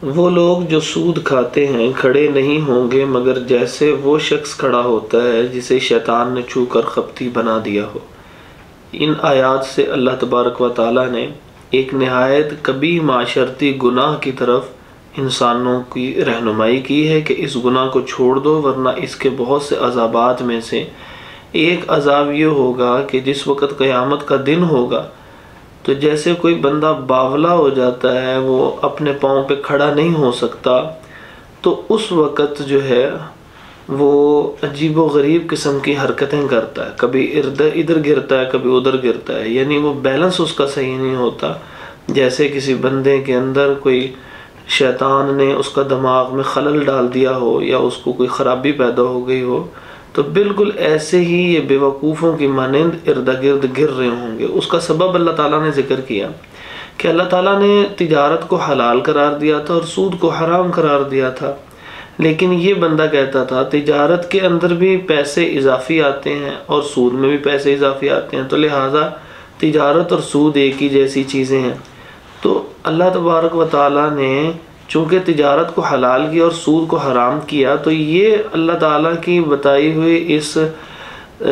وہ لوگ جو سود کھاتے ہیں کھڑے نہیں ہوں گے مگر جیسے وہ شخص کھڑا ہوتا ہے جسے شیطان نے چھو کر خپتی بنا دیا ہو۔ ان آیات سے اللہ تبارک و تعالیٰ نے ایک نہایت کبیح معاشرتی گناہ کی طرف انسانوں کی رہنمائی کی ہے کہ اس گناہ کو چھوڑ دو، ورنہ اس کے بہت سے عذابات میں سے ایک عذاب یہ ہوگا کہ جس وقت قیامت کا دن ہوگا تو جیسے کوئی بندہ باولا ہو جاتا ہے، وہ اپنے پاؤں پہ کھڑا نہیں ہو سکتا، تو اس وقت جو ہے وہ عجیب و غریب قسم کی حرکتیں کرتا ہے، کبھی ادھر گرتا ہے کبھی ادھر گرتا ہے، یعنی وہ بیلنس اس کا صحیح نہیں ہوتا۔ جیسے کسی بندے کے اندر کوئی شیطان نے اس کا دماغ میں خلل ڈال دیا ہو یا اس کو کوئی خرابی پیدا ہو گئی ہو، تو بالکل ایسے ہی یہ بے وقوفوں کی مانند ارد گرد گر رہے ہوں گے۔ اس کا سبب اللہ تعالیٰ نے ذکر کیا کہ اللہ تعالیٰ نے تجارت کو حلال قرار دیا تھا اور سود کو حرام قرار دیا تھا، لیکن یہ بندہ کہتا تھا تجارت کے اندر بھی پیسے اضافی آتے ہیں اور سود میں بھی پیسے اضافی آتے ہیں، تو لہٰذا تجارت اور سود ایک ہی جیسی چیزیں ہیں۔ تو اللہ تبارک و تعالیٰ نے چونکہ تجارت کو حلال کیا اور سود کو حرام کیا، تو یہ اللہ تعالیٰ کی بتائی ہوئی اس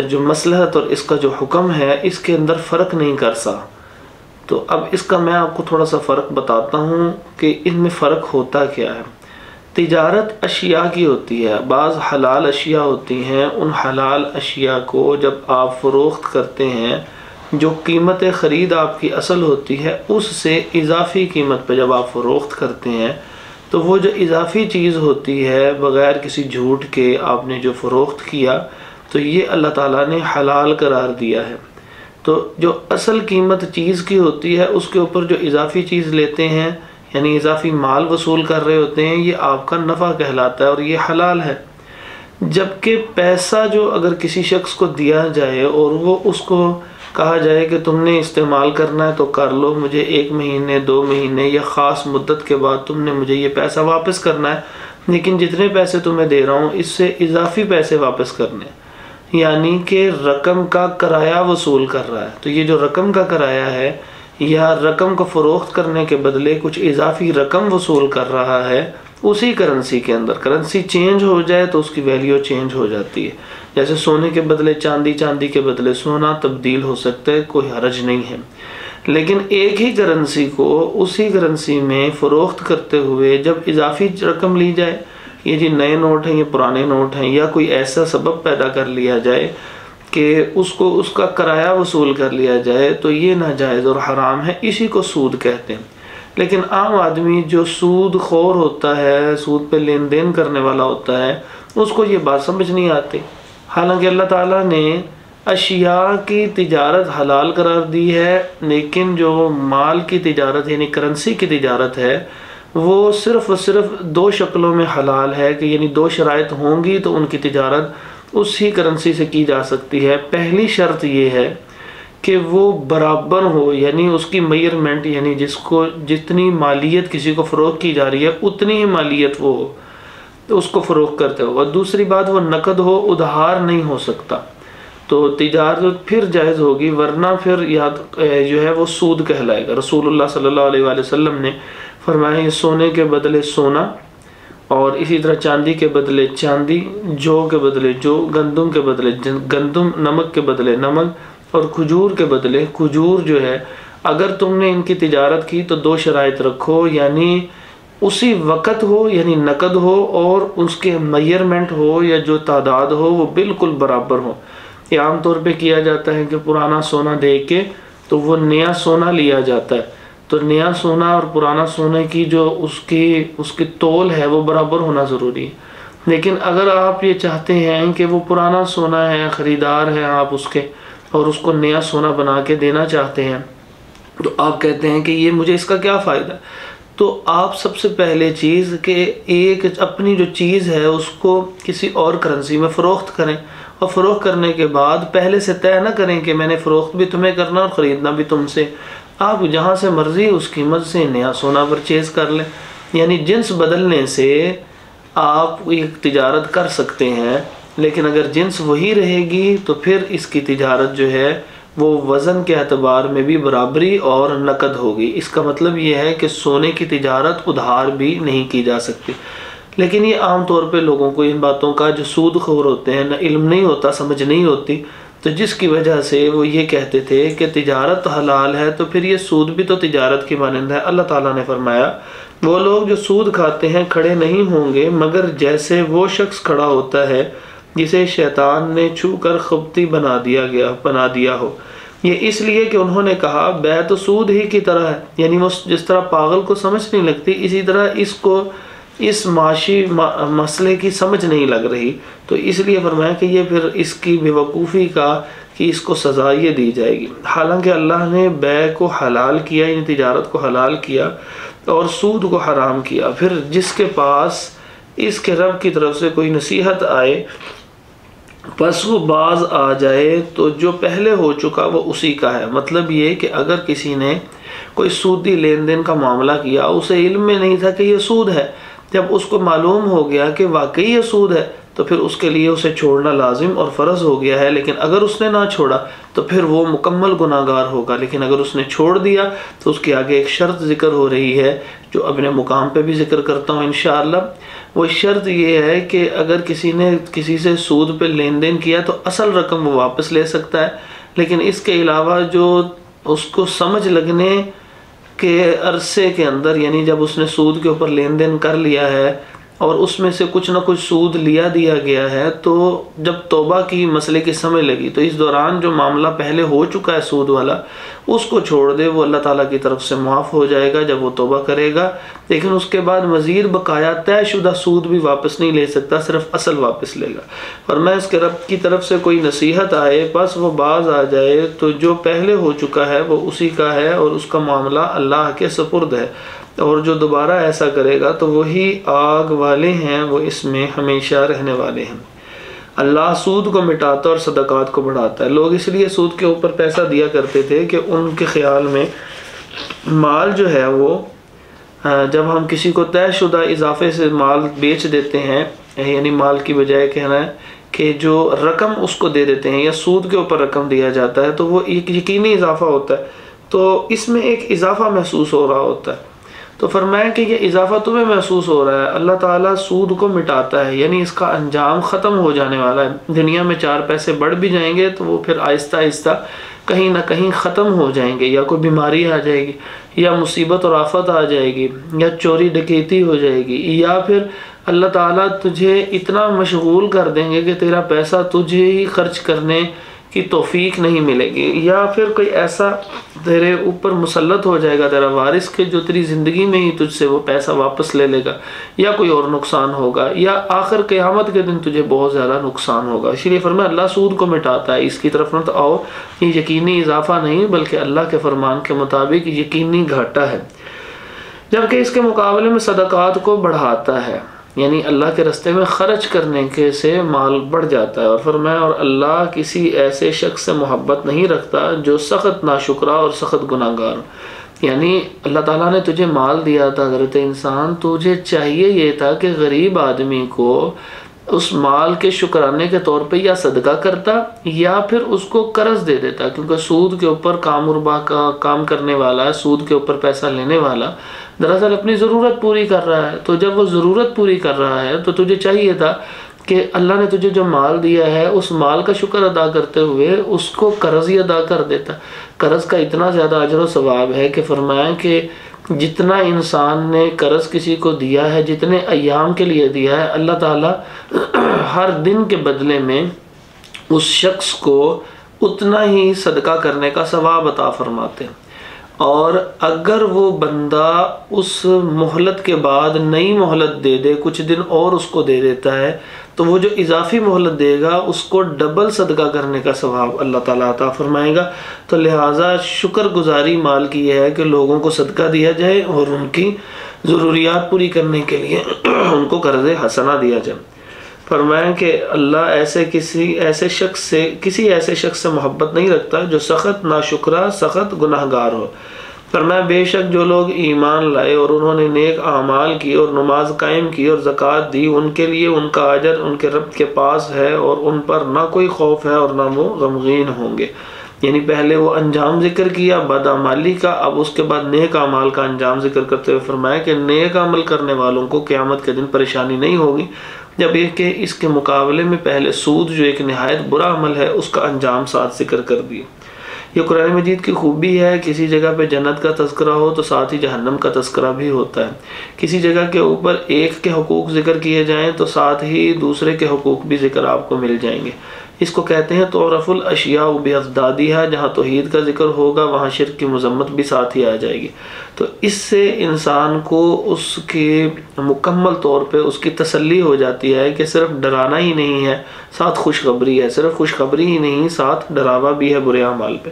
جو مصلحت اور اس کا جو حکم ہے اس کے اندر فرق نہیں کر سا۔ تو اب اس کا میں آپ کو تھوڑا سا فرق بتاتا ہوں کہ ان میں فرق ہوتا کیا ہے۔ تجارت اشیاء کی ہوتی ہے، بعض حلال اشیاء ہوتی ہیں، ان حلال اشیاء کو جب آپ فروخت کرتے ہیں، جو قیمت خرید آپ کی اصل ہوتی ہے اس سے اضافی قیمت پہ جب آپ فروخت کرتے ہیں، تو وہ جو اضافی چیز ہوتی ہے بغیر کسی جھوٹ کے آپ نے جو فروخت کیا، تو یہ اللہ تعالیٰ نے حلال قرار دیا ہے۔ تو جو اصل قیمت چیز کی ہوتی ہے اس کے اوپر جو اضافی چیز لیتے ہیں، یعنی اضافی مال وصول کر رہے ہوتے ہیں، یہ آپ کا نفع کہلاتا ہے اور یہ حلال ہے۔ جبکہ پیسہ جو اگر کسی شخص کو دیا جائے اور وہ اس کو کہا جائے کہ تم نے استعمال کرنا ہے تو کر لو، مجھے 1 مہینے 2 مہینے یا خاص مدت کے بعد تم نے مجھے یہ پیسہ واپس کرنا ہے، لیکن جتنے پیسے تمہیں دے رہا ہوں اس سے اضافی پیسے واپس کرنے ہیں، یعنی کہ رقم کا کرایہ وصول کر رہا ہے۔ تو یہ جو رقم کا کرایہ ہے یا رقم کو فروخت کرنے کے بدلے کچھ اضافی رقم وصول کر رہا ہے، اسی کرنسی کے اندر کرنسی چینج ہو جائے تو اس کی ویلیو چینج ہو جاتی ہے۔ جیسے سونے کے بدلے چاندی، چاندی کے بدلے سونا تبدیل ہو سکتا ہے، کوئی حرج نہیں ہے۔ لیکن ایک ہی کرنسی کو اسی کرنسی میں فروخت کرتے ہوئے جب اضافی رقم لی جائے، یہ جی نئے نوٹ ہیں یہ پرانے نوٹ ہیں، یا کوئی ایسا سبب پیدا کر لیا جائے کہ اس کو اس کا کرایہ وصول کر لیا جائے، تو یہ ناجائز اور حرام ہے، اسی کو سود کہتے ہیں۔ لیکن عام آدمی جو سود خور ہوتا ہے، سود پہ لین دین کرنے والا ہوتا ہے، اس کو یہ بات سمجھ نہیں آتی۔ حالانکہ اللہ تعالیٰ نے اشیاء کی تجارت حلال قرار دی ہے، لیکن جو مال کی تجارت یعنی کرنسی کی تجارت ہے وہ صرف اور صرف 2 شکلوں میں حلال ہے، کہ یعنی 2 شرائط ہوں گی تو ان کی تجارت اسی کرنسی سے کی جا سکتی ہے۔ پہلی شرط یہ ہے کہ وہ برابر ہو، یعنی اس کی میئرمنٹ، یعنی جتنی مالیت کسی کو فروخت کی جا رہی ہے اتنی ہی مالیت وہ ہو تو اس کو فروخت کرتے ہو، اور دوسری بات وہ نقد ہو، ادھار نہیں ہو سکتا، تو تجارت پھر جائز ہوگی، ورنہ پھر جو ہے وہ سود کہلائے گا۔ رسول اللہ صلی اللہ علیہ وآلہ وسلم نے فرمایا یہ سونے کے بدلے سونا، اور اسی طرح چاندی کے بدلے چاندی، جو کے بدلے جو، گندم کے بدلے گندم، نمک کے بدلے نمک، اور کھجور کے بدلے کھجور جو ہے۔ اگر تم نے ان کی تجارت کی تو 2 شرائط رکھو، یعنی اسی وقت ہو، یعنی نقد ہو، اور اس کے میئرمنٹ ہو یا جو تعداد ہو وہ بالکل برابر ہو۔ یہ عام طور پہ کیا جاتا ہے کہ پرانا سونا دے کے تو وہ نیا سونا لیا جاتا ہے، تو نیا سونا اور پرانا سونے کی جو اس کی تول ہے وہ برابر ہونا ضروری ہے۔ لیکن اگر آپ یہ چاہتے ہیں کہ وہ پرانا سونا ہے، خریدار ہیں آپ اس کے، اور اس کو نیا سونا بنا کے دینا چاہتے ہیں، تو آپ کہتے ہیں کہ یہ مجھے اس کا کیا فائدہ، تو آپ سب سے پہلے چیز کہ ایک اپنی جو چیز ہے اس کو کسی اور کرنسی میں فروخت کریں، اور فروخت کرنے کے بعد پہلے سے طے نہ کریں کہ میں نے فروخت بھی تمہیں کرنا اور خریدنا بھی تم سے، آپ جہاں سے مرضی اس قیمت سے نیا سونا پرچیز کر لیں۔ یعنی جنس بدلنے سے آپ ایک تجارت کر سکتے ہیں، لیکن اگر جنس وہی رہے گی تو پھر اس کی تجارت جو ہے وہ وزن کے اعتبار میں بھی برابری اور نقد ہوگی۔ اس کا مطلب یہ ہے کہ سونے کی تجارت ادھار بھی نہیں کی جا سکتی۔ لیکن یہ عام طور پہ لوگوں کو ان باتوں کا، جو سود خور ہوتے ہیں، نہ علم نہیں ہوتا، سمجھ نہیں ہوتی، تو جس کی وجہ سے وہ یہ کہتے تھے کہ تجارت حلال ہے تو پھر یہ سود بھی تو تجارت کی مانند ہے۔ اللہ تعالیٰ نے فرمایا وہ لوگ جو سود کھاتے ہیں کھڑے نہیں ہوں گے مگر جیسے وہ شخص کھڑا ہوتا ہے جسے شیطان نے چھو کر خبتی بنا دیا ہو۔ یہ اس لیے کہ انہوں نے کہا بیع تو سود ہی کی طرح ہے، یعنی وہ جس طرح پاگل کو سمجھ نہیں لگتی، اسی طرح اس کو اس معاشی مسئلے کی سمجھ نہیں لگ رہی، تو اس لیے فرمایا کہ یہ پھر اس کی بیوقوفی کا کہ اس کو سزا یہ دی جائے گی۔ حالانکہ اللہ نے بیع کو حلال کیا، یعنی تجارت کو حلال کیا اور سود کو حرام کیا۔ پھر جس کے پاس اس کے رب کی طرف سے کوئی نصیحت آئے پس وہ باز آ جائے تو جو پہلے ہو چکا وہ اسی کا ہے۔ مطلب یہ کہ اگر کسی نے کوئی سودی لین دین کا معاملہ کیا، اسے علم میں نہیں تھا کہ یہ سود ہے، جب اس کو معلوم ہو گیا کہ واقعی یہ سود ہے تو پھر اس کے لیے اسے چھوڑنا لازم اور فرض ہو گیا ہے۔ لیکن اگر اس نے نہ چھوڑا تو پھر وہ مکمل گناہ گار ہوگا۔ لیکن اگر اس نے چھوڑ دیا تو اس کے آگے ایک شرط ذکر ہو رہی ہے جو اپنے مقام پہ بھی ذکر کرتا ہوں انشاءاللہ۔ وہ شرط یہ ہے کہ اگر کسی نے کسی سے سود پہ لین دین کیا تو اصل رقم وہ واپس لے سکتا ہے، لیکن اس کے علاوہ جو اس کو سمجھ لگنے کے عرصے کے اندر، یعنی جب اس نے سود کے اوپر لین دین کر لیا ہے اور اس میں سے کچھ نہ کچھ سود دیا گیا ہے، تو جب توبہ کی مسئلے کی سمجھ لگی تو اس دوران جو معاملہ پہلے ہو چکا ہے سود والا اس کو چھوڑ دے، وہ اللہ تعالیٰ کی طرف سے معاف ہو جائے گا جب وہ توبہ کرے گا۔ لیکن اس کے بعد مزید بقایا طے شدہ سود بھی واپس نہیں لے سکتا، صرف اصل واپس لے گا۔ اور میں اس کے رب کی طرف سے کوئی نصیحت آئے پس وہ باز آ جائے تو جو پہلے ہو چکا ہے وہ اسی کا ہے اور اس کا معاملہ اللہ کے سپرد ہے، اور جو دوبارہ ایسا کرے گا تو وہی آگ والے ہیں، وہ اس میں ہمیشہ رہنے والے ہیں۔ اللہ سود کو مٹاتا اور صدقات کو بڑھاتا ہے۔ لوگ اس لیے سود کے اوپر پیسہ دیا کرتے تھے کہ ان کے خیال میں مال جو ہے وہ جب ہم کسی کو طے شدہ اضافے سے مال بیچ دیتے ہیں، یعنی مال کی بجائے کہنا ہے کہ جو رقم اس کو دے دیتے ہیں یا سود کے اوپر رقم دیا جاتا ہے تو وہ ایک یقینی اضافہ ہوتا ہے، تو اس میں ایک اضافہ محسوس ہو رہا ہوتا ہے۔ تو فرمایا کہ یہ اضافہ تمہیں محسوس ہو رہا ہے، اللہ تعالیٰ سود کو مٹاتا ہے، یعنی اس کا انجام ختم ہو جانے والا ہے۔ دنیا میں 4 پیسے بڑھ بھی جائیں گے تو وہ پھر آہستہ آہستہ کہیں نہ کہیں ختم ہو جائیں گے، یا کوئی بیماری آ جائے گی، یا مصیبت اور آفت آ جائے گی، یا چوری ڈکیتی ہو جائے گی، یا پھر اللہ تعالیٰ تجھے اتنا مشغول کر دیں گے کہ تیرا پیسہ تجھے ہی خرچ کرنے کی توفیق نہیں ملے گی، یا پھر کوئی ایسا تیرے اوپر مسلط ہو جائے گا تیرا وارث کہ جو تیری زندگی میں ہی تجھ سے وہ پیسہ واپس لے لے گا، یا کوئی اور نقصان ہوگا، یا آخر قیامت کے دن تجھے بہت زیادہ نقصان ہوگا۔ اسی لیے فرمایا اللہ سود کو مٹاتا ہے، اس کی طرف نہ آؤ، یہ یقینی اضافہ نہیں بلکہ اللہ کے فرمان کے مطابق یقینی گھاٹا ہے، جبکہ اس کے مقابلے میں صدقات کو بڑھاتا ہے، یعنی اللہ کے راستے میں خرچ کرنے کے سے مال بڑھ جاتا ہے۔ اور فرمایا اور اللہ کسی ایسے شخص سے محبت نہیں رکھتا جو سخت ناشکرا اور سخت گناہ گار ہو۔ یعنی اللہ تعالیٰ نے تجھے مال دیا تھا حضرت انسان، تجھے چاہیے یہ تھا کہ غریب آدمی کو اس مال کے شکرانے کے طور پہ یا صدقہ کرتا یا پھر اس کو قرض دے دیتا، کیونکہ سود کے اوپر کام کرنے والا، سود کے اوپر پیسہ لینے والا دراصل اپنی ضرورت پوری کر رہا ہے، تو جب وہ ضرورت پوری کر رہا ہے تو تجھے چاہیے تھا کہ اللہ نے تجھے جو مال دیا ہے اس مال کا شکر ادا کرتے ہوئے اس کو قرض ہی ادا کر دیتا۔ قرض کا اتنا زیادہ اجر و ثواب ہے کہ فرمایا کہ جتنا انسان نے قرض کسی کو دیا ہے، جتنے ایام کے لیے دیا ہے، اللہ تعالیٰ ہر دن کے بدلے میں اس شخص کو اتنا ہی صدقہ کرنے کا ثواب عطا فرماتے ہیں۔ اور اگر وہ بندہ اس مہلت کے بعد نئی مہلت دے دے، کچھ دن اور اس کو دے دیتا ہے، تو وہ جو اضافی مہلت دے گا اس کو ڈبل صدقہ کرنے کا ثواب اللہ تعالیٰ عطا فرمائے گا۔ تو لہٰذا شکر گزاری مال کی یہ ہے کہ لوگوں کو صدقہ دیا جائے اور ان کی ضروریات پوری کرنے کے لیے ان کو قرض حسنہ دیا جائے۔ فرمایا کہ اللہ کسی ایسے شخص سے محبت نہیں رکھتا جو سخت ناشکرا، سخت گناہ گار ہو۔ فرمایا بے شک جو لوگ ایمان لائے اور انہوں نے نیک اعمال کی اور نماز قائم کی اور زکوٰۃ دی، ان کے لیے ان کا اجر ان کے رب کے پاس ہے اور ان پر نہ کوئی خوف ہے اور نہ وہ غمگین ہوں گے۔ یعنی پہلے وہ انجام ذکر کیا بدعمالی کا، اب اس کے بعد نیک اعمال کا انجام ذکر کرتے ہوئے فرمایا کہ نیک عمل کرنے والوں کو قیامت کے دن پریشانی نہیں ہوگی، جب یہ کہ اس کے مقابلے میں پہلے سود جو ایک نہایت برا عمل ہے اس کا انجام ساتھ ذکر کر دیا۔ یہ قرآن مجید کی خوبی ہے، کسی جگہ پہ جنت کا تذکرہ ہو تو ساتھ ہی جہنم کا تذکرہ بھی ہوتا ہے، کسی جگہ کے اوپر ایک کے حقوق ذکر کیے جائیں تو ساتھ ہی دوسرے کے حقوق بھی ذکر آپ کو مل جائیں گے۔ اس کو کہتے ہیں تعرف الاشیاء باضدادها، جہاں توحید کا ذکر ہوگا وہاں شرک کی مذمت بھی ساتھ ہی آ جائے گی۔ تو اس سے انسان کو اس کے مکمل طور پہ اس کی تسلی ہو جاتی ہے کہ صرف ڈرانا ہی نہیں ہے، ساتھ خوشخبری ہے، صرف خوشخبری ہی نہیں ساتھ ڈراوا بھی ہے برے اعمال پہ۔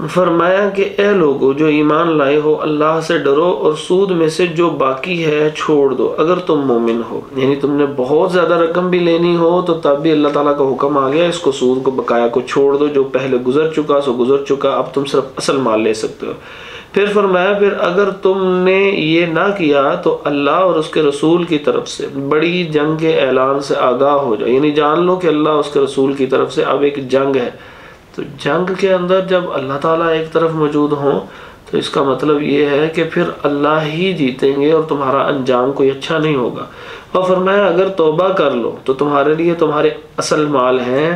فرمایا کہ اے لوگو جو ایمان لائے ہو اللہ سے ڈرو اور سود میں سے جو باقی ہے چھوڑ دو اگر تم مومن ہو، یعنی تم نے بہت زیادہ رقم بھی لینی ہو تو تب بھی اللہ تعالیٰ کا حکم آ گیا اس کو سود کو بقایا کو چھوڑ دو، جو پہلے گزر چکا سو گزر چکا، اب تم صرف اصل مال لے سکتے ہو۔ پھر فرمایا پھر اگر تم نے یہ نہ کیا تو اللہ اور اس کے رسول کی طرف سے بڑی جنگ کے اعلان سے آگاہ ہو جاؤ، یعنی جان لو کہ اللہ اس کے رسول کی طرف سے اب ایک جنگ ہے۔ تو جنگ کے اندر جب اللہ تعالیٰ ایک طرف موجود ہوں تو اس کا مطلب یہ ہے کہ پھر اللہ ہی جیتیں گے اور تمہارا انجام کوئی اچھا نہیں ہوگا۔ اور فرمایا اگر توبہ کر لو تو تمہارے لیے تمہارے اصل مال ہیں،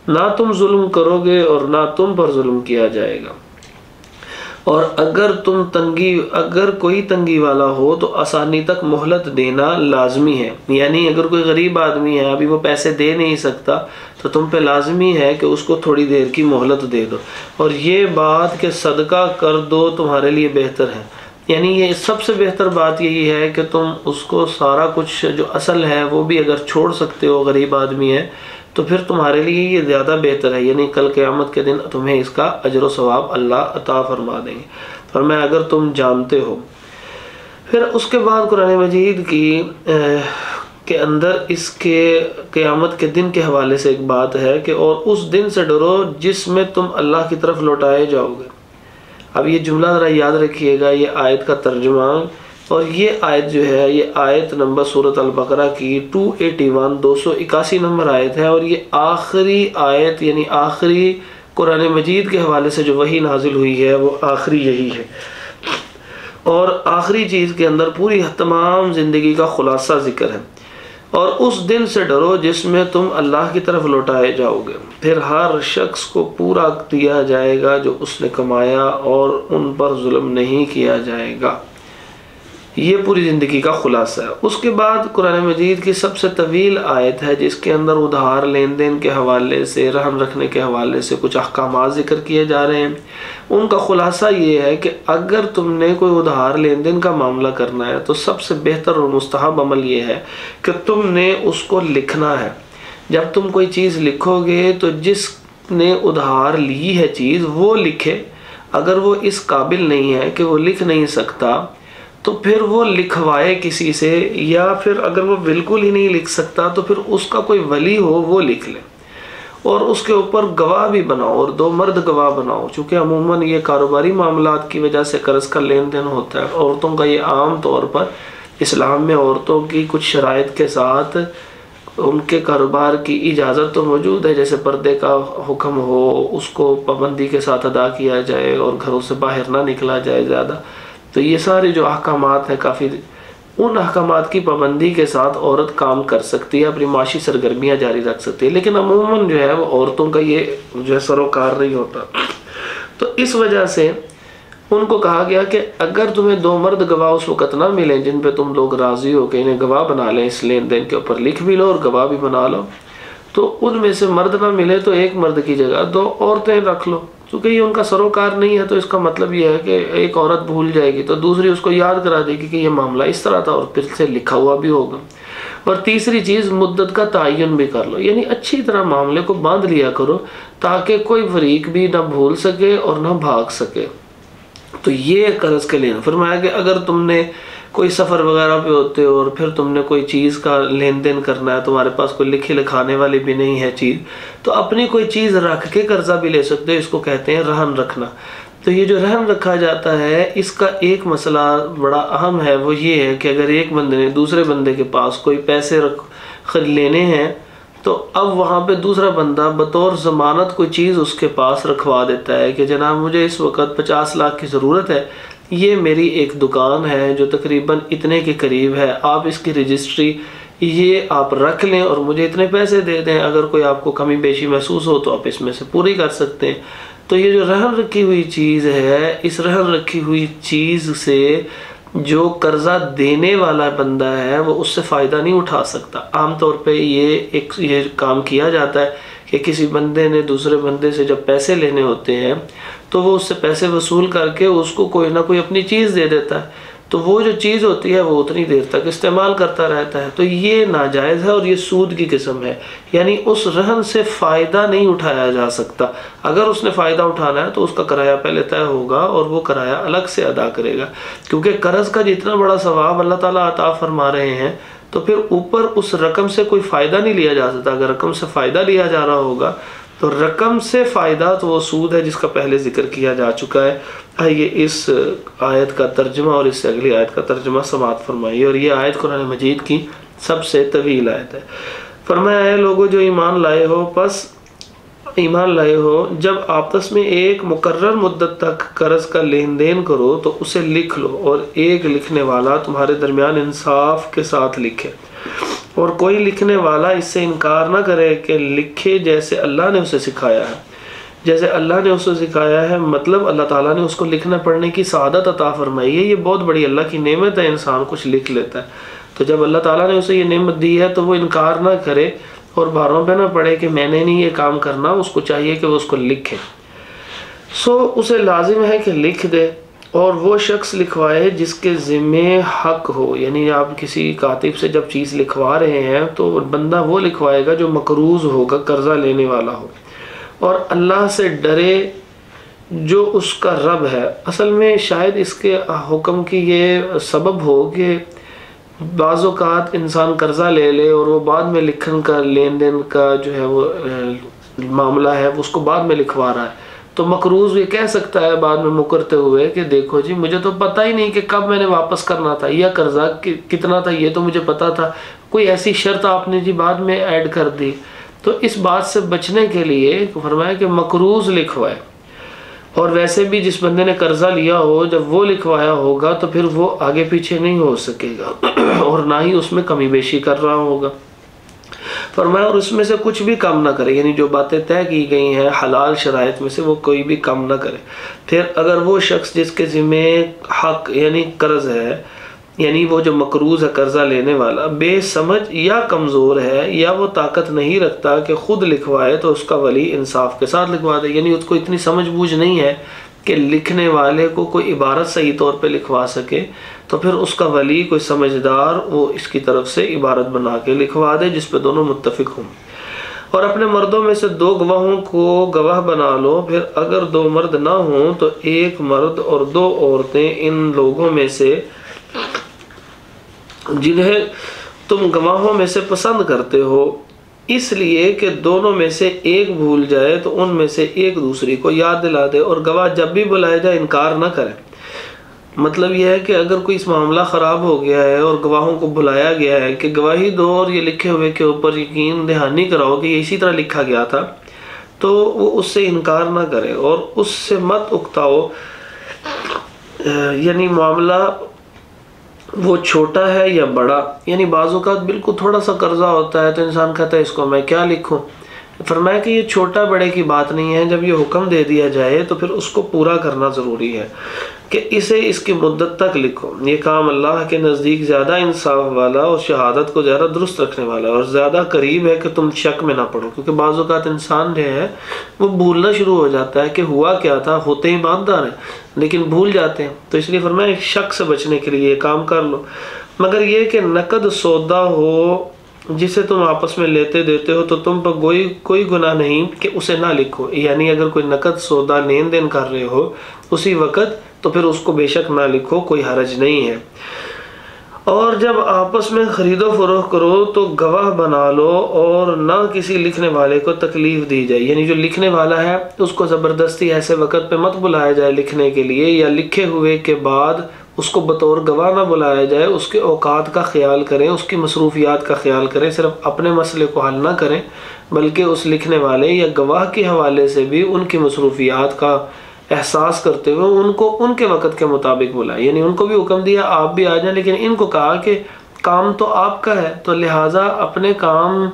نہ تم ظلم کرو گے اور نہ تم پر ظلم کیا جائے گا، اور اگر کوئی تنگی والا ہو تو آسانی تک مہلت دینا لازمی ہے، یعنی اگر کوئی غریب آدمی ہے ابھی وہ پیسے دے نہیں سکتا تو تم پہ لازمی ہے کہ اس کو تھوڑی دیر کی مہلت دے دو، اور یہ بات کہ صدقہ کر دو تمہارے لیے بہتر ہے، یعنی یہ سب سے بہتر بات یہی ہے کہ تم اس کو سارا کچھ جو اصل ہے وہ بھی اگر چھوڑ سکتے ہو، غریب آدمی ہے تو پھر تمہارے لیے یہ زیادہ بہتر ہے، یعنی کل قیامت کے دن تمہیں اس کا اجر و ثواب اللہ عطا فرما دیں گے۔ فرمایا اگر تم جانتے ہو۔ پھر اس کے بعد قرآن مجید کے اندر اس کے قیامت کے دن کے حوالے سے ایک بات ہے کہ اور اس دن سے ڈرو جس میں تم اللہ کی طرف لوٹائے جاؤ گے۔ اب یہ جملہ ذرا یاد رکھیے گا، یہ آیت کا ترجمہ، اور یہ آیت جو ہے یہ آیت نمبر سورۃ البقرہ کی 281 281 نمبر آیت ہے، اور یہ آخری آیت یعنی آخری قرآن مجید کے حوالے سے جو وحی نازل ہوئی ہے وہ آخری یہی ہے، اور آخری چیز کے اندر پوری تمام زندگی کا خلاصہ ذکر ہے۔ اور اس دن سے ڈرو جس میں تم اللہ کی طرف لوٹائے جاؤ گے، پھر ہر شخص کو پورا دیا جائے گا جو اس نے کمایا اور ان پر ظلم نہیں کیا جائے گا۔ یہ پوری زندگی کا خلاصہ ہے۔ اس کے بعد قرآن مجید کی سب سے طویل آیت ہے جس کے اندر ادھار لین دین کے حوالے سے، رہن رکھنے کے حوالے سے کچھ احکامات ذکر کیے جا رہے ہیں۔ ان کا خلاصہ یہ ہے کہ اگر تم نے کوئی ادھار لین دین کا معاملہ کرنا ہے تو سب سے بہتر اور مستحب عمل یہ ہے کہ تم نے اس کو لکھنا ہے۔ جب تم کوئی چیز لکھو گے تو جس نے ادھار لی ہے چیز وہ لکھے، اگر وہ اس قابل نہیں ہے کہ وہ لکھ نہیں سکتا تو پھر وہ لکھوائے کسی سے، یا پھر اگر وہ بالکل ہی نہیں لکھ سکتا تو پھر اس کا کوئی ولی ہو وہ لکھ لے، اور اس کے اوپر گواہ بھی بناؤ، اور 2 مرد گواہ بناؤ، چونکہ عموماً یہ کاروباری معاملات کی وجہ سے قرض کا لین دین ہوتا ہے۔ عورتوں کا یہ عام طور پر اسلام میں عورتوں کی کچھ شرائط کے ساتھ ان کے کاروبار کی اجازت تو موجود ہے، جیسے پردے کا حکم ہو، اس کو پابندی کے ساتھ ادا کیا جائے اور گھروں سے باہر نہ نکلا جائے زیادہ، تو یہ سارے جو احکامات ہیں کافی ان احکامات کی پابندی کے ساتھ عورت کام کر سکتی ہے، اپنی معاشی سرگرمیاں جاری رکھ سکتی ہے، لیکن عموماً جو ہے وہ عورتوں کا یہ جو ہے سروکار نہیں ہوتا۔ تو اس وجہ سے ان کو کہا گیا کہ اگر تمہیں 2 مرد گواہ اس وقت نہ ملیں جن پہ تم لوگ راضی ہو کہ انہیں گواہ بنا لیں، اس لین دین کے اوپر لکھ بھی لو اور گواہ بھی بنا لو، تو ان میں سے مرد نہ ملے تو ایک مرد کی جگہ 2 عورتیں رکھ لو، کیونکہ یہ ان کا سروکار نہیں ہے۔ تو اس کا مطلب یہ ہے کہ ایک عورت بھول جائے گی تو دوسری اس کو یاد کرا دے گی کہ یہ معاملہ اس طرح تھا، اور پھر سے لکھا ہوا بھی ہوگا۔ اور تیسری چیز مدت کا تعین بھی کر لو، یعنی اچھی طرح معاملے کو باندھ لیا کرو تاکہ کوئی فریق بھی نہ بھول سکے اور نہ بھاگ سکے۔ تو یہ قرض کے لین فرمایا کہ اگر تم نے کوئی سفر وغیرہ پہ ہوتے ہو اور پھر تم نے کوئی چیز کا لین دین کرنا ہے، تمہارے پاس کوئی لکھے لکھانے والی بھی نہیں ہے چیز، تو اپنی کوئی چیز رکھ کے قرضہ بھی لے سکتے ہو، اس کو کہتے ہیں رہن رکھنا۔ تو یہ جو رہن رکھا جاتا ہے اس کا ایک مسئلہ بڑا اہم ہے، وہ یہ ہے کہ اگر ایک بندے نے دوسرے بندے کے پاس کوئی پیسے لینے ہیں تو اب وہاں پہ دوسرا بندہ بطور ضمانت کوئی چیز اس کے پاس رکھوا دیتا ہے کہ جناب مجھے اس وقت 50 لاکھ کی ضرورت ہے، یہ میری ایک دکان ہے جو تقریباً اتنے کے قریب ہے، آپ اس کی رجسٹری یہ آپ رکھ لیں اور مجھے اتنے پیسے دے دیں، اگر کوئی آپ کو کمی بیشی محسوس ہو تو آپ اس میں سے پوری کر سکتے ہیں۔ تو یہ جو رہن رکھی ہوئی چیز ہے، اس رہن رکھی ہوئی چیز سے جو قرضہ دینے والا بندہ ہے وہ اس سے فائدہ نہیں اٹھا سکتا۔ عام طور پہ یہ کام کیا جاتا ہے کہ کسی بندے نے دوسرے بندے سے جب پیسے لینے ہوتے ہیں تو وہ اس سے پیسے وصول کر کے اس کو کوئی نہ کوئی اپنی چیز دے دیتا ہے، تو وہ جو چیز ہوتی ہے وہ اتنی دیر تک استعمال کرتا رہتا ہے، تو یہ ناجائز ہے اور یہ سود کی قسم ہے، یعنی اس رہن سے فائدہ نہیں اٹھایا جا سکتا۔ اگر اس نے فائدہ اٹھانا ہے تو اس کا کرایہ پہلے طے ہوگا اور وہ کرایہ الگ سے ادا کرے گا، کیونکہ قرض کا جتنا بڑا ثواب اللہ تعالیٰ عطا فرما رہے ہیں تو پھر اوپر اس رقم سے کوئی فائدہ نہیں لیا جا سکتا۔ اگر رقم سے فائدہ لیا جا رہا ہوگا تو رقم سے فائدہ تو وہ سود ہے جس کا پہلے ذکر کیا جا چکا ہے۔ آئیے اس آیت کا ترجمہ اور اس سے اگلی آیت کا ترجمہ سماعت فرمائیے، اور یہ آیت قرآن مجید کی سب سے طویل آیت ہے۔ فرمایا اے لوگو جو ایمان لائے ہو، پس ایمان لائے ہو جب آپس میں ایک مقرر مدت تک قرض کا لین دین کرو تو اسے لکھ لو، اور ایک لکھنے والا تمہارے درمیان انصاف کے ساتھ لکھے، اور کوئی لکھنے والا اس سے انکار نہ کرے کہ لکھے جیسے اللہ نے اسے سکھایا ہے۔ جیسے اللہ نے اسے سکھایا ہے مطلب اللہ تعالیٰ نے اس کو لکھنا پڑھنے کی سعادت عطا فرمائی ہے۔ یہ بہت بڑی اللہ کی نعمت ہے، انسان کچھ لکھ لیتا ہے، تو جب اللہ تعالیٰ نے اسے یہ نعمت دی ہے تو وہ انکار نہ کرے اور باروں پہ نہ پڑے کہ میں نے نہیں یہ کام کرنا، اس کو چاہیے کہ وہ اس کو لکھے۔ اسے لازم ہے کہ لکھ دے، اور وہ شخص لکھوائے جس کے ذمہ حق ہو، یعنی آپ کسی کاتب سے جب چیز لکھوا رہے ہیں تو بندہ وہ لکھوائے گا جو مقروض ہوگا، قرضہ لینے والا ہو، اور اللہ سے ڈرے جو اس کا رب ہے۔ اصل میں شاید اس کے حکم کی یہ سبب ہو کہ بعض اوقات انسان قرضہ لے لے اور وہ بعد میں لکھن کا لین دین کا جو ہے وہ معاملہ ہے وہ اس کو بعد میں لکھوا رہا ہے، تو مقروض یہ کہہ سکتا ہے بعد میں مکرتے ہوئے کہ دیکھو جی مجھے تو پتہ ہی نہیں کہ کب میں نے واپس کرنا تھا یا قرضہ کتنا تھا، یہ تو مجھے پتا تھا، کوئی ایسی شرط آپ نے جی بعد میں ایڈ کر دی۔ تو اس بات سے بچنے کے لیے فرمایا کہ مقروض لکھوائے، اور ویسے بھی جس بندے نے قرضہ لیا ہو جب وہ لکھوایا ہوگا تو پھر وہ آگے پیچھے نہیں ہو سکے گا اور نہ ہی اس میں کمی بیشی کر رہا ہوگا۔ فرمایا اور اس میں سے کچھ بھی کم نہ کرے، یعنی جو باتیں طے کی گئی ہیں حلال شرائط میں سے وہ کوئی بھی کم نہ کرے۔ پھر اگر وہ شخص جس کے ذمہ حق یعنی قرض ہے، یعنی وہ جو مقروض ہے قرضہ لینے والا، بے سمجھ یا کمزور ہے یا وہ طاقت نہیں رکھتا کہ خود لکھوائے تو اس کا ولی انصاف کے ساتھ لکھوا دے، یعنی اس کو اتنی سمجھ بوجھ نہیں ہے کہ لکھنے والے کو کوئی عبارت صحیح طور پہ لکھوا سکے، تو پھر اس کا ولی کوئی سمجھدار وہ اس کی طرف سے عبارت بنا کے لکھوا دے جس پہ دونوں متفق ہوں۔ اور اپنے مردوں میں سے 2 گواہوں کو گواہ بنا لو، پھر اگر 2 مرد نہ ہوں تو 1 مرد اور 2 عورتیں ان لوگوں میں سے جنہیں تم گواہوں میں سے پسند کرتے ہو، اس لیے کہ دونوں میں سے ایک بھول جائے تو ان میں سے ایک دوسری کو یاد دلا دے، اور گواہ جب بھی بلائے جائے انکار نہ کرے۔ مطلب یہ ہے کہ اگر کوئی اس معاملہ خراب ہو گیا ہے اور گواہوں کو بلایا گیا ہے کہ گواہی دو اور یہ لکھے ہوئے کے اوپر یقین دہانی کراؤ کہ یہ اسی طرح لکھا گیا تھا، تو وہ اس سے انکار نہ کرے اور اس سے مت اکتاؤ، یعنی معاملہ وہ چھوٹا ہے یا بڑا، یعنی بعض اوقات بالکل تھوڑا سا قرضہ ہوتا ہے تو انسان کہتا ہے اس کو میں کیا لکھوں۔ فرمایا کہ یہ چھوٹا بڑے کی بات نہیں ہے، جب یہ حکم دے دیا جائے تو پھر اس کو پورا کرنا ضروری ہے کہ اسے اس کی مدت تک لکھو۔ یہ کام اللہ کے نزدیک زیادہ انصاف والا اور شہادت کو زیادہ درست رکھنے والا اور زیادہ قریب ہے کہ تم شک میں نہ پڑو، کیونکہ بعض اوقات انسان جو ہے وہ بھولنا شروع ہو جاتا ہے کہ ہوا کیا تھا، ہوتے ہی ایماندار ہیں لیکن بھول جاتے ہیں، تو اس لیے فرمایا شک سے بچنے کے لیے یہ کام کر لو۔ مگر یہ کہ نقد سودا ہو جسے تم آپس میں لیتے دیتے ہو تو تم پر کوئی گناہ نہیں کہ اسے نہ لکھو، یعنی اگر کوئی نقد سودا لین دین کر رہے ہو اسی وقت تو پھر اس کو بے شک نہ لکھو، کوئی حرج نہیں ہے۔ اور جب آپس میں خرید و فروخت کرو تو گواہ بنا لو اور نہ کسی لکھنے والے کو تکلیف دی جائے، یعنی جو لکھنے والا ہے اس کو زبردستی ایسے وقت پہ مت بلایا جائے لکھنے کے لیے، یا لکھے ہوئے کے بعد اس کو بطور گواہ نہ بلایا جائے، اس کے اوقات کا خیال کریں، اس کی مصروفیات کا خیال کریں، صرف اپنے مسئلے کو حل نہ کریں بلکہ اس لکھنے والے یا گواہ کے حوالے سے بھی ان کی مصروفیات کا احساس کرتے ہوئے ان کو ان کے وقت کے مطابق بلائیں۔ یعنی ان کو بھی حکم دیا آپ بھی آ جائیں، لیکن ان کو کہا کہ کام تو آپ کا ہے، تو لہٰذا اپنے کام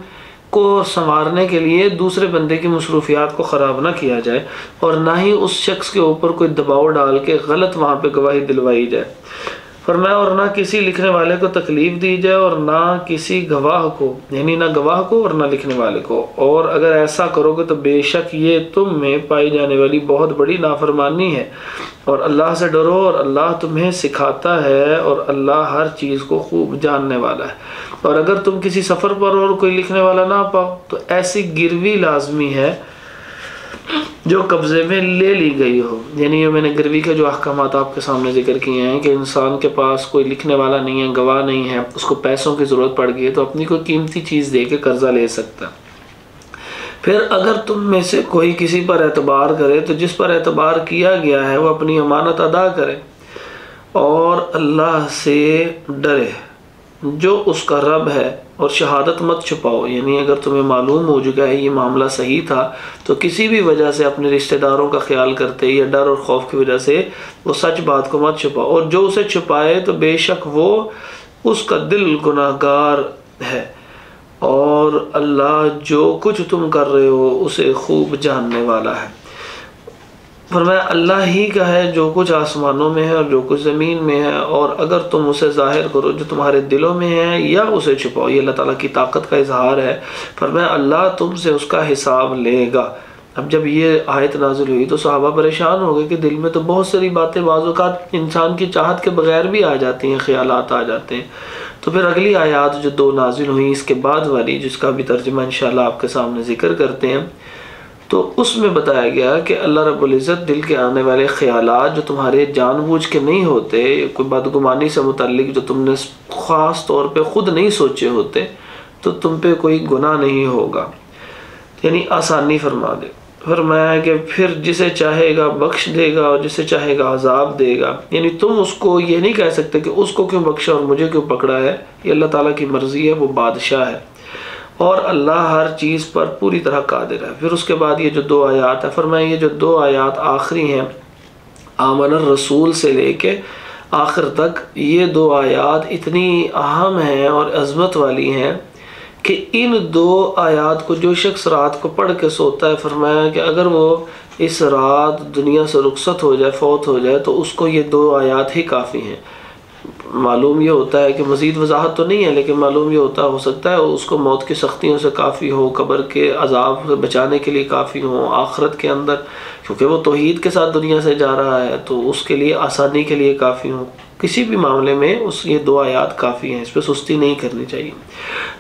کو سنوارنے کے لیے دوسرے بندے کی مصروفیات کو خراب نہ کیا جائے، اور نہ ہی اس شخص کے اوپر کوئی دباؤ ڈال کے غلط وہاں پہ گواہی دلوائی جائے۔ فرمایا اور نہ کسی لکھنے والے کو تکلیف دی جائے اور نہ کسی گواہ کو، یعنی نہ گواہ کو اور نہ لکھنے والے کو، اور اگر ایسا کرو گے تو بے شک یہ تم میں پائی جانے والی بہت بڑی نافرمانی ہے، اور اللہ سے ڈرو اور اللہ تمہیں سکھاتا ہے اور اللہ ہر چیز کو خوب جاننے والا ہے۔ اور اگر تم کسی سفر پر اور کوئی لکھنے والا نہ پاؤ تو ایسی گروی لازمی ہے جو قبضے میں لے لی گئی ہو۔ یعنی یہ میں نے گروی کے جو احکامات آپ کے سامنے ذکر کیے ہیں کہ انسان کے پاس کوئی لکھنے والا نہیں ہے، گواہ نہیں ہے، اس کو پیسوں کی ضرورت پڑ گئی ہے تو اپنی کوئی قیمتی چیز دے کے قرضہ لے سکتا ہے۔ پھر اگر تم میں سے کوئی کسی پر اعتبار کرے تو جس پر اعتبار کیا گیا ہے وہ اپنی امانت ادا کرے اور اللہ سے ڈرے جو اس کا رب ہے، اور شہادت مت چھپاؤ۔ یعنی اگر تمہیں معلوم ہو چکا ہے یہ معاملہ صحیح تھا تو کسی بھی وجہ سے اپنے رشتہ داروں کا خیال کرتے یا ڈر اور خوف کی وجہ سے وہ سچ بات کو مت چھپاؤ، اور جو اسے چھپائے تو بے شک وہ اس کا دل گناہ گار ہے، اور اللہ جو کچھ تم کر رہے ہو اسے خوب جاننے والا ہے۔ فرمایا اللہ ہی کا ہے جو کچھ آسمانوں میں ہے اور جو کچھ زمین میں ہے، اور اگر تم اسے ظاہر کرو جو تمہارے دلوں میں ہے یا اسے چھپاؤ، یہ اللہ تعالیٰ کی طاقت کا اظہار ہے۔ فرمایا اللہ تم سے اس کا حساب لے گا۔ اب جب یہ آیت نازل ہوئی تو صحابہ پریشان ہو گئے کہ دل میں تو بہت ساری باتیں بعض اوقات انسان کی چاہت کے بغیر بھی آ جاتی ہیں، خیالات آ جاتے ہیں۔ تو پھر اگلی آیات جو 2 نازل ہوئیں اس کے بعد والی، جس کا بھی ترجمہ انشاءاللہ آپ کے سامنے ذکر کرتے ہیں، تو اس میں بتایا گیا کہ اللہ رب العزت دل کے آنے والے خیالات جو تمہارے جان بوجھ کے نہیں ہوتے، کوئی بدگمانی سے متعلق جو تم نے خاص طور پہ خود نہیں سوچے ہوتے، تو تم پہ کوئی گناہ نہیں ہوگا، یعنی آسانی فرما دے۔ فرمایا کہ پھر جسے چاہے گا بخش دے گا اور جسے چاہے گا عذاب دے گا۔ یعنی تم اس کو یہ نہیں کہہ سکتے کہ اس کو کیوں بخشا اور مجھے کیوں پکڑا ہے، یہ اللہ تعالیٰ کی مرضی ہے، وہ بادشاہ ہے، اور اللہ ہر چیز پر پوری طرح قادر ہے۔ پھر اس کے بعد یہ جو 2 آیات ہیں، فرمایا یہ جو 2 آیات آخری ہیں آمن الرسول سے لے کے آخر تک، یہ 2 آیات اتنی اہم ہیں اور عظمت والی ہیں کہ ان 2 آیات کو جو شخص رات کو پڑھ کے سوتا ہے، فرمایا کہ اگر وہ اس رات دنیا سے رخصت ہو جائے، فوت ہو جائے، تو اس کو یہ 2 آیات ہی کافی ہیں۔ معلوم یہ ہوتا ہے کہ مزید وضاحت تو نہیں ہے، لیکن معلوم یہ ہو سکتا ہے اس کو موت کی سختیوں سے کافی ہو، قبر کے عذاب سے بچانے کے لیے کافی ہو، آخرت کے اندر کیونکہ وہ توحید کے ساتھ دنیا سے جا رہا ہے تو اس کے لیے آسانی کے لیے کافی ہو، کسی بھی معاملے میں یہ 2 آیات کافی ہیں، اس پہ سستی نہیں کرنی چاہیے۔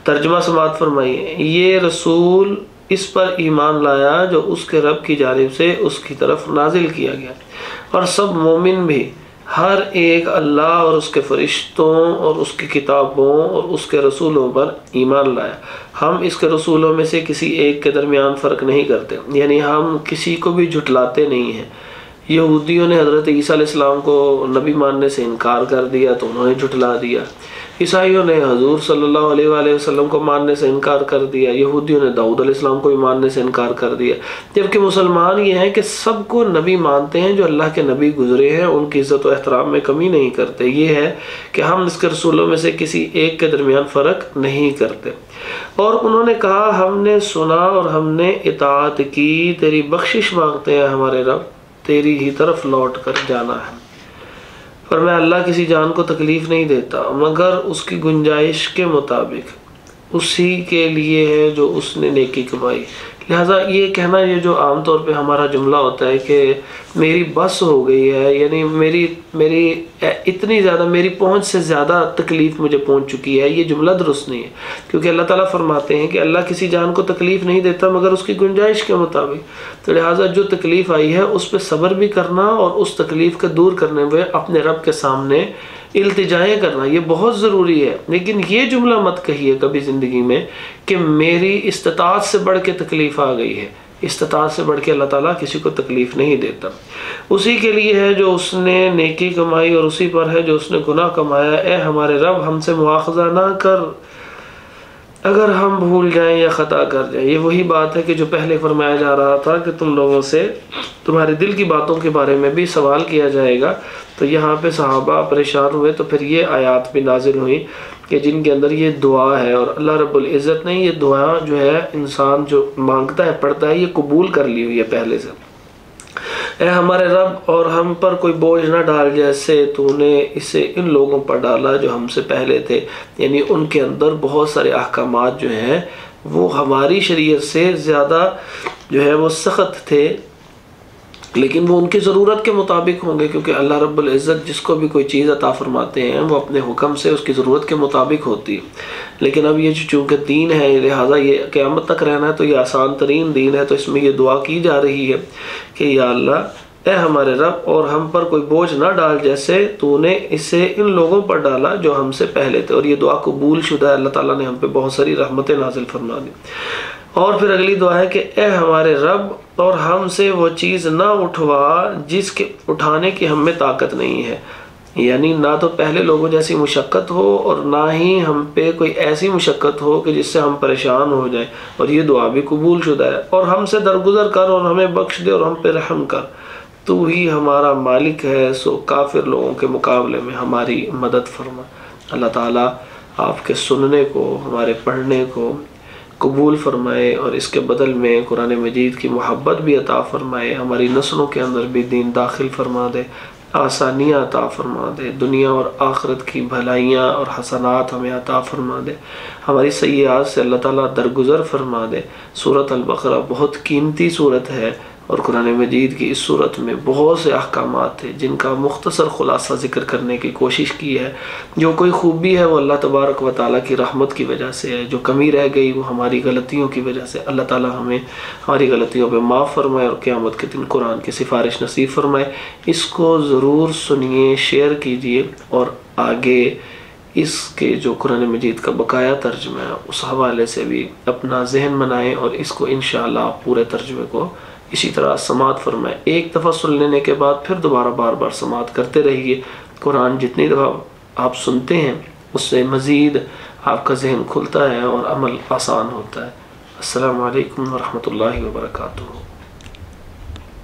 ترجمہ سماعت فرمائیے۔ یہ رسول اس پر ایمان لایا جو اس کے رب کی جانب سے اس کی طرف نازل کیا گیا، اور سب مومن بھی ہر ایک اللہ اور اس کے فرشتوں اور اس کی کتابوں اور اس کے رسولوں پر ایمان لایا۔ ہم اس کے رسولوں میں سے کسی ایک کے درمیان فرق نہیں کرتے، یعنی ہم کسی کو بھی جھٹلاتے نہیں ہیں۔ یہودیوں نے حضرت عیسیٰ علیہ السلام کو نبی ماننے سے انکار کر دیا تو انہوں نے جھٹلا دیا، عیسائیوں نے حضور صلی اللہ علیہ وآلہ وسلم کو ماننے سے انکار کر دیا، یہودیوں نے داؤد علیہ السلام کو بھی ماننے سے انکار کر دیا، جبکہ مسلمان یہ ہیں کہ سب کو نبی مانتے ہیں، جو اللہ کے نبی گزرے ہیں ان کی عزت و احترام میں کمی نہیں کرتے۔ یہ ہے کہ ہم اس کے رسولوں میں سے کسی ایک کے درمیان فرق نہیں کرتے۔ اور انہوں نے کہا ہم نے سنا اور ہم نے اطاعت کی، تیری بخشش مانگتے ہیں ہمارے رب، تیری ہی طرف لوٹ کر جانا ہے۔ فرمایا اللہ کسی جان کو تکلیف نہیں دیتا مگر اس کی گنجائش کے مطابق، اسی کے لیے ہے جو اس نے نیکی کمائی۔ لہٰذا یہ کہنا، یہ جو عام طور پہ ہمارا جملہ ہوتا ہے کہ میری بس ہو گئی ہے، یعنی میری اتنی زیادہ، میری پہنچ سے زیادہ تکلیف مجھے پہنچ چکی ہے، یہ جملہ درست نہیں ہے، کیونکہ اللہ تعالیٰ فرماتے ہیں کہ اللہ کسی جان کو تکلیف نہیں دیتا مگر اس کی گنجائش کے مطابق۔ تو لہٰذا جو تکلیف آئی ہے اس پہ صبر بھی کرنا اور اس تکلیف کو دور کرنے میں اپنے رب کے سامنے التجائیں کرنا، یہ بہت ضروری ہے۔ لیکن یہ جملہ مت کہیے کبھی زندگی میں کہ میری استطاعت سے بڑھ کے تکلیف آ گئی ہے، استطاعت سے بڑھ کے اللہ تعالیٰ کسی کو تکلیف نہیں دیتا۔ اسی کے لیے ہے جو اس نے نیکی کمائی اور اسی پر ہے جو اس نے گناہ کمایا۔ اے ہمارے رب ہم سے مواخذہ نہ کر اگر ہم بھول جائیں یا خطا کر جائیں۔ یہ وہی بات ہے کہ جو پہلے فرمایا جا رہا تھا کہ تم لوگوں سے تمہارے دل کی باتوں کے بارے میں بھی سوال کیا جائے گا، تو یہاں پہ صحابہ پریشان ہوئے، تو پھر یہ آیات بھی نازل ہوئی کہ جن کے اندر یہ دعا ہے، اور اللہ رب العزت نے یہ دعا جو ہے انسان جو مانگتا ہے پڑھتا ہے یہ قبول کر لی ہوئی ہے پہلے سے۔ اے ہمارے رب اور ہم پر کوئی بوجھ نہ ڈال جیسے تو نے اسے ان لوگوں پر ڈالا جو ہم سے پہلے تھے، یعنی ان کے اندر بہت سارے احکامات جو ہیں وہ ہماری شریعت سے زیادہ جو ہے وہ سخت تھے، لیکن وہ ان کی ضرورت کے مطابق ہوں گے، کیونکہ اللہ رب العزت جس کو بھی کوئی چیز عطا فرماتے ہیں وہ اپنے حکم سے اس کی ضرورت کے مطابق ہوتی ہے۔ لیکن اب یہ چونکہ دین ہے، لہٰذا یہ قیامت تک رہنا ہے، تو یہ آسان ترین دین ہے، تو اس میں یہ دعا کی جا رہی ہے کہ یا اللہ اے ہمارے رب اور ہم پر کوئی بوجھ نہ ڈال جیسے تو نے اسے ان لوگوں پر ڈالا جو ہم سے پہلے تھے۔ اور یہ دعا قبول شدہ ہے، اللہ تعالیٰ نے ہم پہ بہت ساری رحمتیں نازل فرما دی۔ اور پھر اگلی دعا ہے کہ اے ہمارے رب اور ہم سے وہ چیز نہ اٹھوا جس کے اٹھانے کی ہم میں طاقت نہیں ہے، یعنی نہ تو پہلے لوگوں جیسی مشقت ہو اور نہ ہی ہم پہ کوئی ایسی مشقت ہو کہ جس سے ہم پریشان ہو جائیں۔ اور یہ دعا بھی قبول شدہ ہے۔ اور ہم سے درگزر کر اور ہمیں بخش دے اور ہم پہ رحم کر، تو ہی ہمارا مالک ہے، سو کافر لوگوں کے مقابلے میں ہماری مدد فرما۔ اللہ تعالیٰ آپ کے سننے کو، ہمارے پڑھنے کو قبول فرمائے اور اس کے بدل میں قرآن مجید کی محبت بھی عطا فرمائے، ہماری نسلوں کے اندر بھی دین داخل فرما دے، آسانیاں عطا فرما دے، دنیا اور آخرت کی بھلائیاں اور حسنات ہمیں عطا فرما دے، ہماری سیئات سے اللہ تعالیٰ درگزر فرما دے۔ سورۃ البقرہ بہت قیمتی سورت ہے، اور قرآن مجید کی اس صورت میں بہت سے احکامات تھے جن کا مختصر خلاصہ ذکر کرنے کی کوشش کی ہے۔ جو کوئی خوبی ہے وہ اللہ تبارک و تعالیٰ کی رحمت کی وجہ سے ہے، جو کمی رہ گئی وہ ہماری غلطیوں کی وجہ سے۔ اللہ تعالیٰ ہمیں ہماری غلطیوں پہ معاف فرمائے اور قیامت کے دن قرآن کی سفارش نصیب فرمائے۔ اس کو ضرور سنیے، شیئر کیجیے، اور آگے اس کے جو قرآن مجید کا بقایا ترجمہ ہے اس حوالے سے بھی اپنا ذہن بنائیں، اور اس کو انشاءاللہ پورے ترجمے کو اسی طرح سماعت فرمائیں۔ ایک دفعہ سن لینے کے بعد پھر دوبارہ بار بار سماعت کرتے رہیے۔ قرآن جتنی دفعہ آپ سنتے ہیں اس سے مزید آپ کا ذہن کھلتا ہے اور عمل آسان ہوتا ہے۔ السلام علیکم ورحمۃ اللہ وبرکاتہ۔